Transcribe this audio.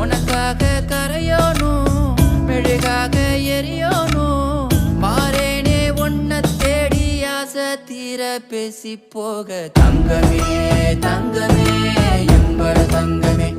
உனக்காக கரையோனும் மெழுகாக எரியோனும் மாறேனே உன்னை தேடி ஆசை தீர பேசி போக தங்கமே தங்கமே என்பர தங்கமே